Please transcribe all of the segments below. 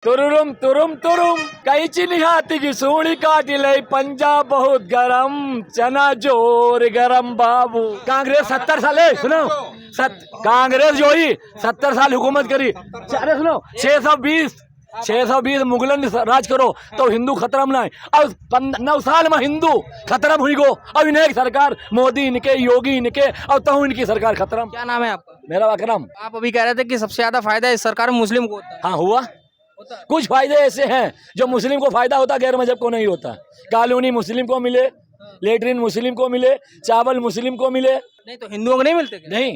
तुरुम तुरुम तुरुम कैची निहाती की सूणी काटी लई पंजाब बहुत गरम चना जोर गरम बाबू। कांग्रेस 70 साल है सुनो कांग्रेस जो ही 70 साल हुकूमत करी। अरे सुनो 620 मुगलन राज करो तो हिंदू खतरा में ना है। अब 9 साल में हिंदू खतरा हुई गो। अब इन्हें सरकार मोदी इनके योगी इनके अब तो इनकी सरकार खतरा। क्या नाम है आपका? मेरा अकरम। आप अभी कह रहे थे कि सबसे ज्यादा फायदा इस सरकार में मुस्लिम को होता है। हाँ हुआ। कुछ फायदे ऐसे हैं जो मुस्लिम को फायदा होता गैर मजहब को नहीं होता। कॉलोनी मुस्लिम को मिले, लेटरिन मुस्लिम को मिले, चावल मुस्लिम को मिले। नहीं तो हिंदुओं को नहीं मिलते क्या? नहीं,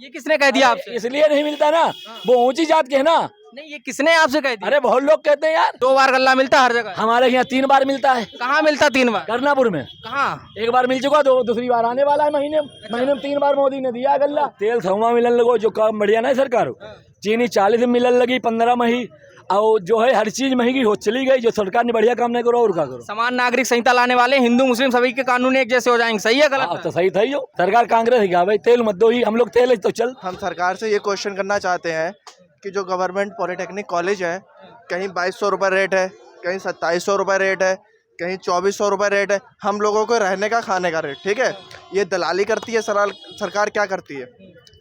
ये किसने कह दिया आपसे? इसलिए नहीं मिलता ना, वो ऊंची जात के है ना। नहीं, ये किसने आपसे कह दिया? अरे बहुत लोग कहते हैं यार 2 बार गल्ला मिलता है हर जगह। हमारे यहाँ 3 बार मिलता है। कहाँ मिलता 3 बार? करनापुर में कहाँ? 1 बार मिल चुका, दूसरी बार आने वाला है। महीने में 3 बार मोदी ने दिया गल्ला। तेल 100 मिलन लगो जो काम बढ़िया ना सरकार। चीनी 40 में मिलन लगी 15 में ही। और जो है हर चीज महंगी हो चली गई। जो सरकार ने बढ़िया काम नहीं करो और क्या करो। समान नागरिक संहिता लाने वाले हिंदू मुस्लिम सभी के कानून एक जैसे हो जाएंगे। सही है गलत? तो सही था ही हो। सरकार कांग्रेस ही भाई तेल मत दो ही, हम लोग तेल तो चल। हम सरकार से ये क्वेश्चन करना चाहते हैं कि जो गवर्नमेंट पॉलिटेक्निक कॉलेज है, कहीं 2200 रुपये रेट है, कहीं 2700 रुपये रेट है, कहीं 2400 रुपये रेट है। हम लोगों को रहने का खाने का रेट, ठीक है, ये दलाली करती है सरकार क्या करती है?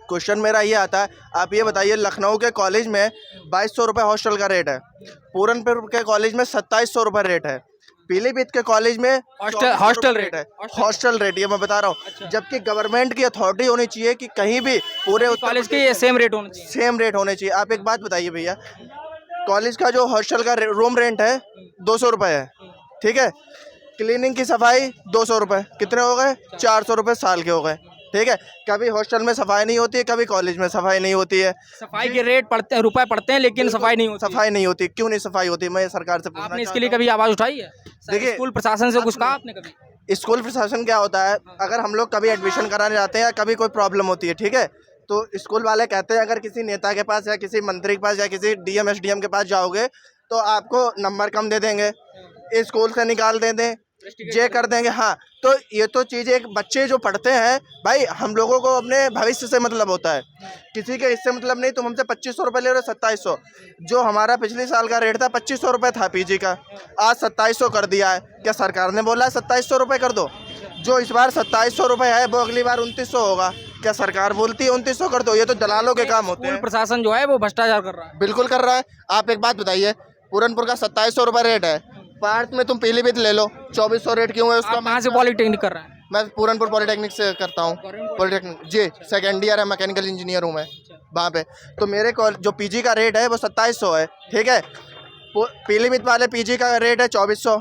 क्वेश्चन मेरा ये आता है, आप ये बताइए, लखनऊ के कॉलेज में 2200 रुपये हॉस्टल का रेट है, पूरनपुर के कॉलेज में 2700 रुपये रेट है, पीलीभीत के कॉलेज में हॉस्टल रेट है। हॉस्टल रेट ये मैं बता रहा हूँ। जबकि गवर्नमेंट की अथॉरिटी होनी चाहिए कि कहीं भी पूरे कॉलेज के ये सेम रेट होने चाहिए। सेम रेट होने चाहिए। आप एक बात बताइए भैया, कॉलेज का जो हॉस्टल का रूम रेंट है 200 रुपये है, ठीक है, क्लीनिंग की सफाई 200 रुपये, कितने हो गए? 400 रुपये साल के हो गए, ठीक है। कभी हॉस्टल में सफाई नहीं होती है, कभी कॉलेज में सफाई नहीं होती है। सफाई के रेट पड़ते हैं, रुपए पड़ते हैं, लेकिन सफाई नहीं होती। सफाई नहीं होती, क्यों नहीं सफाई होती? मैं सरकार से पूछना आपने इसके लिए कभी आवाज उठाई है? देखिए, स्कूल प्रशासन से कुछ कहा आपने कभी? स्कूल प्रशासन क्या होता है, अगर हम लोग कभी एडमिशन कराने जाते हैं या कभी कोई प्रॉब्लम होती है, ठीक है, तो स्कूल वाले कहते हैं अगर किसी नेता के पास या किसी मंत्री के पास या किसी डीएम एसडीएम के पास जाओगे तो आपको नंबर कम दे देंगे, स्कूल से निकाल दें, जे कर देंगे। हाँ, तो ये तो चीज़ एक बच्चे जो पढ़ते हैं भाई, हम लोगों को अपने भविष्य से मतलब होता है, किसी के इससे मतलब नहीं। तुम हमसे 2500 रुपये ले रहे हो, 2700। जो हमारा पिछले साल का रेट था 2500 रुपये था पीजी का, आज 2700 कर दिया है। क्या सरकार ने बोला है 2700 रुपये कर दो? जो इस बार 2700 रुपये है वो अगली बार 2900 होगा। क्या सरकार बोलती है 2900 कर दो? ये तो दलालों के काम होते हैं। प्रशासन जो है वो भ्रष्टाचार कर रहा है। बिल्कुल कर रहा है। आप एक बात बताइए, पूरनपुर का 2700 रुपये रेट है, पार्थ में तुम पीलीभीत ले लो, 2400 रेट क्यों है उसका? कहाँ से पॉलिटेक्निक कर रहा है? मैं पूरनपुर पॉलिटेक्निक से करता हूँ। पॉलिटेक्निक जी, सेकेंड ईयर है, मैकेनिकल इंजीनियर हूँ मैं वहाँ पे। तो मेरे जो पीजी का रेट है वो 2700 है, ठीक है। पीलीभीत वाले पीजी का रेट है 2400,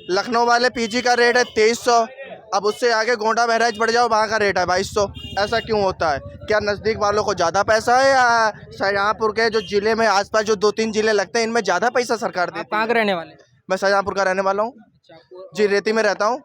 लखनऊ वाले पीजी का रेट है 2300। अब उससे आगे गोंडा बहराइच बढ़ जाओ, वहाँ का रेट है 2200। ऐसा क्यों होता है? क्या नज़दीक वालों को ज़्यादा पैसा है या शाहजहाँपुर के जो ज़िले में आसपास जो 2-3 ज़िले लगते हैं इनमें ज़्यादा पैसा सरकार देती है? कहाँ के रहने वाले? मैं शाहजहाँपुर का रहने वाला हूँ जी, रेती में रहता हूँ,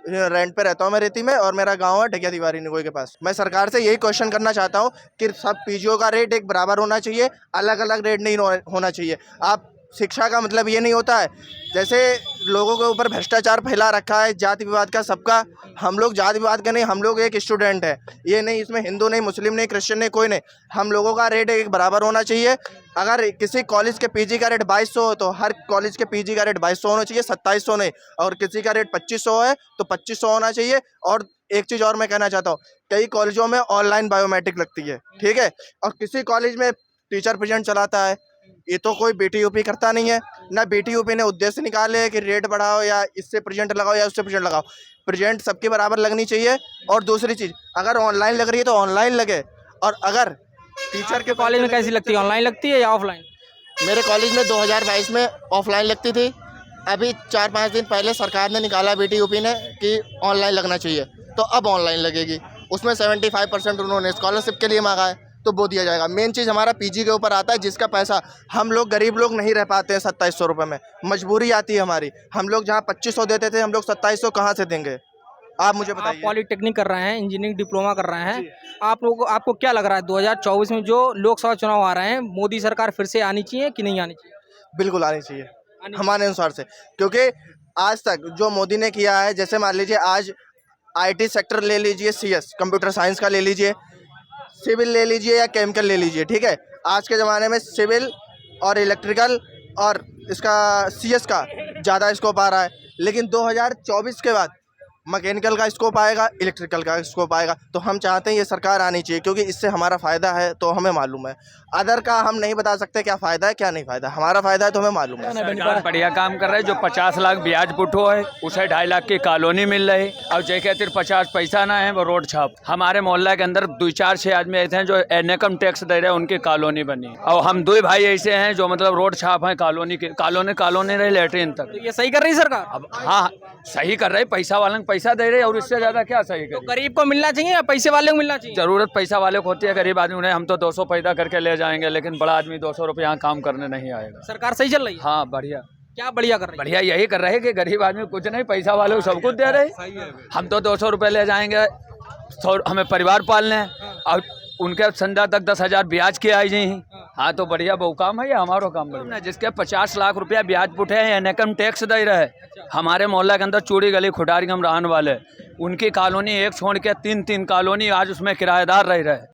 रेंट पे रहता हूँ मैं रेती में, और मेरा गांव है ढकिया दीवारी निगोई के पास। मैं सरकार से यही क्वेश्चन करना चाहता हूँ कि सब पीजीओ का रेट एक बराबर होना चाहिए, अलग अलग रेट नहीं होना चाहिए। आप शिक्षा का मतलब ये नहीं होता है जैसे लोगों के ऊपर भ्रष्टाचार फैला रखा है, जाति विवाद का सबका। हम लोग जाति विवाद का नहीं, हम लोग एक स्टूडेंट है, ये नहीं इसमें हिंदू नहीं, मुस्लिम नहीं, क्रिश्चियन नहीं, कोई नहीं। हम लोगों का रेट एक बराबर होना चाहिए। अगर किसी कॉलेज के पीजी का रेट 2200 हो तो हर कॉलेज के पीजी का रेट 2200 होना चाहिए, 2700 नहीं। और किसी का रेट 2500 है तो 2500 होना चाहिए। और एक चीज़ और मैं कहना चाहता हूँ, कई कॉलेजों में ऑनलाइन बायोमेट्रिक लगती है, ठीक है, और किसी कॉलेज में टीचर प्रेजेंट चलाता है। ये तो कोई बीटीयूपी करता नहीं है ना। बीटीयूपी ने उद्देश्य निकाले कि रेट बढ़ाओ या इससे प्रेजेंट लगाओ या उससे प्रेजेंट लगाओ। प्रेजेंट सबके बराबर लगनी चाहिए। और दूसरी चीज़, अगर ऑनलाइन लग रही है तो ऑनलाइन लगे, और अगर टीचर के कॉलेज में कैसी लगती है, ऑनलाइन लगती है या ऑफलाइन? मेरे कॉलेज में 2022 में ऑफलाइन लगती थी। अभी 4-5 दिन पहले सरकार ने निकाला बीटीयूपी ने कि ऑनलाइन लगना चाहिए, तो अब ऑनलाइन लगेगी। उसमें 75% उन्होंने स्कॉलरशिप के लिए मांगा है, तो वो दिया जाएगा। मेन चीज़ हमारा पीजी के ऊपर आता है, जिसका पैसा हम लोग गरीब लोग नहीं रह पाते हैं 2700 रुपये में। मजबूरी आती है हमारी। हम लोग जहाँ 2500 देते थे, हम लोग 2700 कहाँ से देंगे? आप मुझे बताइए। आप पॉलिटेक्निक कर रहे हैं, इंजीनियरिंग डिप्लोमा कर रहे हैं, आप लोगों को आपको क्या लग रहा है 2024 में जो लोकसभा चुनाव आ रहे हैं, मोदी सरकार फिर से आनी चाहिए कि नहीं आनी चाहिए? बिल्कुल आनी चाहिए हमारे अनुसार से, क्योंकि आज तक जो मोदी ने किया है, जैसे मान लीजिए आज IT सेक्टर ले लीजिए, CS कंप्यूटर साइंस का ले लीजिए, सिविल ले लीजिए या केमिकल ले लीजिए, ठीक है। आज के ज़माने में सिविल और इलेक्ट्रिकल और इसका CS का ज़्यादा स्कोप आ रहा है, लेकिन 2024 के बाद मैकेनिकल का स्कोप आएगा, इलेक्ट्रिकल का स्कोप आएगा। तो हम चाहते हैं ये सरकार आनी चाहिए, क्योंकि इससे हमारा फ़ायदा है तो हमें मालूम है। अदर का हम नहीं बता सकते क्या फ़ायदा है क्या नहीं फ़ायदा, हमारा फ़ायदा है तो हमें मालूम है। सरकार बढ़िया काम कर रहे हैं। जो 50 लाख ब्याज पुटो है उसे 2.5 लाख की कॉलोनी मिल रही, और जे कहते 50 पैसा ना है वो रोड छाप। हमारे मोहल्ला के अंदर 2-4-6 आदमी ऐसे हैं जो इनकम टैक्स दे रहे हैं, उनकी कॉलोनी बनी। और हम 2 भाई ऐसे हैं जो मतलब रोड छाप है कॉलोनी के, कॉलोनी रही लेटरिन तक। तो ये सही कर रही है सरकार? अब हाँ सही कर रहे, पैसा वाले को पैसा दे रहे, और इससे ज्यादा क्या सही तो कर। गरीब को मिलना चाहिए या पैसे वाले को मिलना चाहिए? जरूरत पैसा वाले को होती है, गरीब आदमी उन्हें हम तो 200 पैदा करके ले जाएंगे, लेकिन बड़ा आदमी 200 रुपये यहाँ काम करने नहीं आएगा। सरकार सही चल रही है? हाँ बढ़िया क्या बढ़िया कर रही है? बढ़िया यही कर रहे हैं कि गरीब आदमी कुछ नहीं, पैसा वाले को सब कुछ दे रहे। हम तो 200 रुपये ले जाएंगे, हमें परिवार पालने हैं, और उनके संध्या तक 10,000 ब्याज के आई जी। हाँ तो बढ़िया बहु काम है, ये हमारो काम बढ़िया। जिसके 50 लाख रुपया ब्याज पुटे हैं, इनकम टैक्स दे रहे। हमारे मोहल्ला के अंदर चूड़ी गली खुटारी हम रहने वाले, उनकी कॉलोनी एक छोड़ के 3 कॉलोनी आज उसमें किराएदार रह रहे।